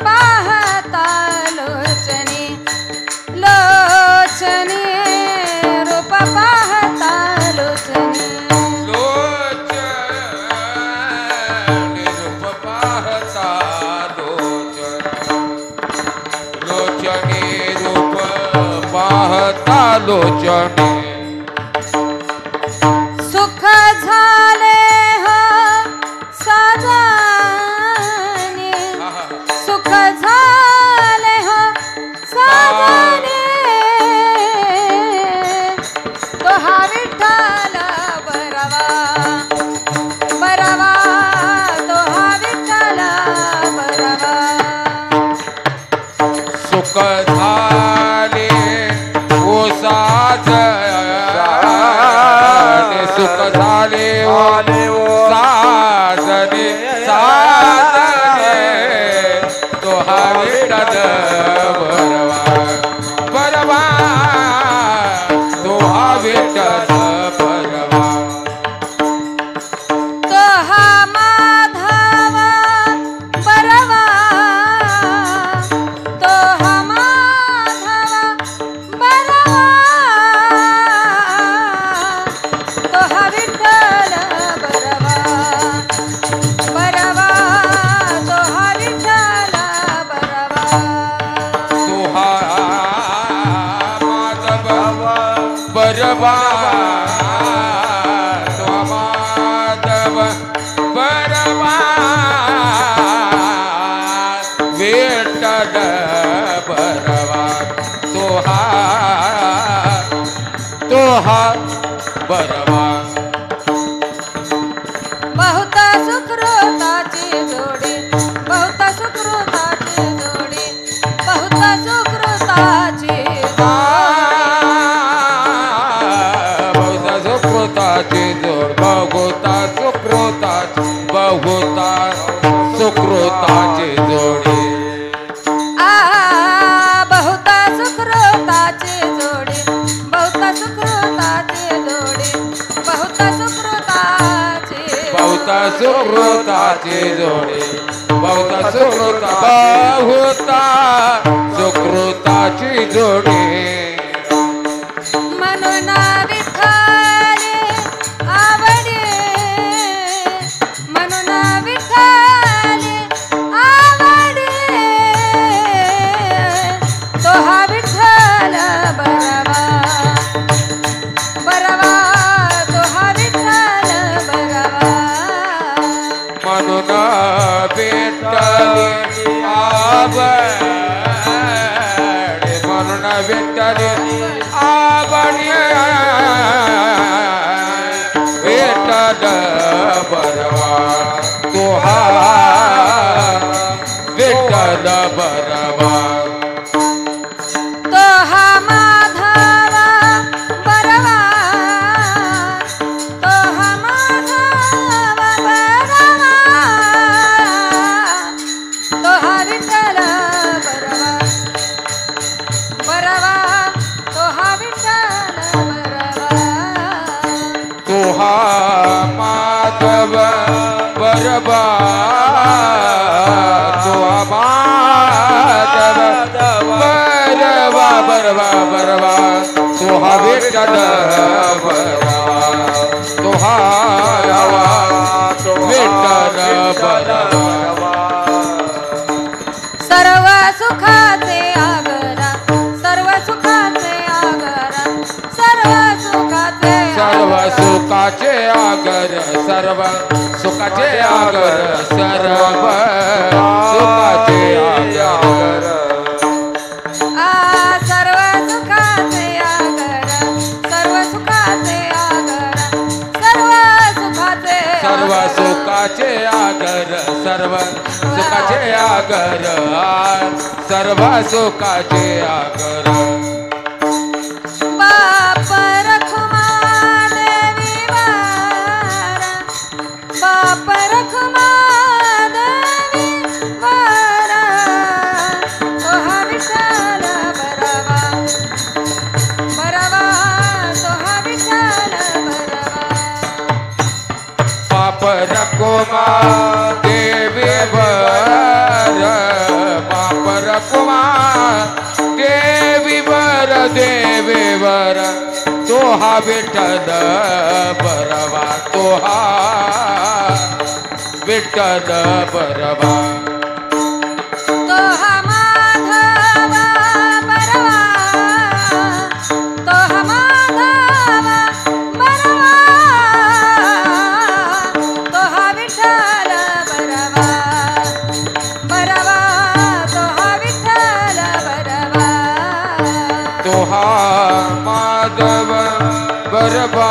पाहता लोचनी लोचनी रूप पाहता लोचनी लोचनी रूप पाहता लोचनी रूप पाहता लोचनी सुख झाले हो साजने सुख झाले हो साजने तो हा विठ्ठल बरवा बरवा तो हा विठ्ठल बरवा सुख झाले ओ साजने सुख झाले ओ साजने साजने तो हा विठ्ठल बरवा बरवा तो हा विठ्ठल बरवा तो हा माधव बरवा तो हा माधव बरवा तो हा विठ्ठल बरवा बरवा तो हा विठ्ठल बरवा तो हा माधव बरवा तो माधव बरवा विठ्ठल बरवा तो हा बरवा बहुत सुकृताची जोडी बहुत सुकृताची जोडी बहुत सुकृताची बहुता सुकृताची जोड बहुता सुकृताची जोडी आ बहुत सुकृताची जोडी बहुत सुकृताची जोडी बहुत सुकृताची बहुता सुकृताची जोडी बहुता सुकृताची जोडी म्हणून विठ्ठले आवडे म्हणून विठ्ठले आवडे तो हा विठ्ठल बरवा बरवा तो हा विठ्ठल बरवा म्हणून विठ्ठले आवडे म्हणून विठ्ठले आवडे विठ्ठल बरवा तो हा विठ्ठल बरवा तो हा माधव बरवा तो हा माधव बरवा तो हा विठ्ठल बरवा बरवा तो हा विठ्ठल बरवा तो हा माधव बरवा तो हा माधव बरवा बरवा बरवा तो हा विठ्ठल बरवा तो हा विठ्ठल बरवा सर्व सुखाचे आगरा सर्व सुखाचे आगरा सर्व सुखाचे सर्व सुखाचे आगर सर्व सुखाचे आगर सर्व सुखाचे आगर सर्व सुखाचे आगर सर्व सुखाचे आगर सर्व सुखाचे सर्व सुखाचे आगर सर्व सुखाचे आगर सर्व सुखाचे आगर बाप रखुमा देवी वारा बाप रखुमा देवी वारा तो हा विठ्ठल बरवा बरवा तो हा विठ्ठल बरवा पाप रखुमा देवी वर कुमार देवीवर देवेवर तो हा विठ्ठल बरवा तो हा विठ्ठल बरवा तो हा माधव बरवा तो हा माधव बरवा तो हा विठ्ठल बरवा बरवा तो हा विठ्ठल बरवा तो हा माधव बरवा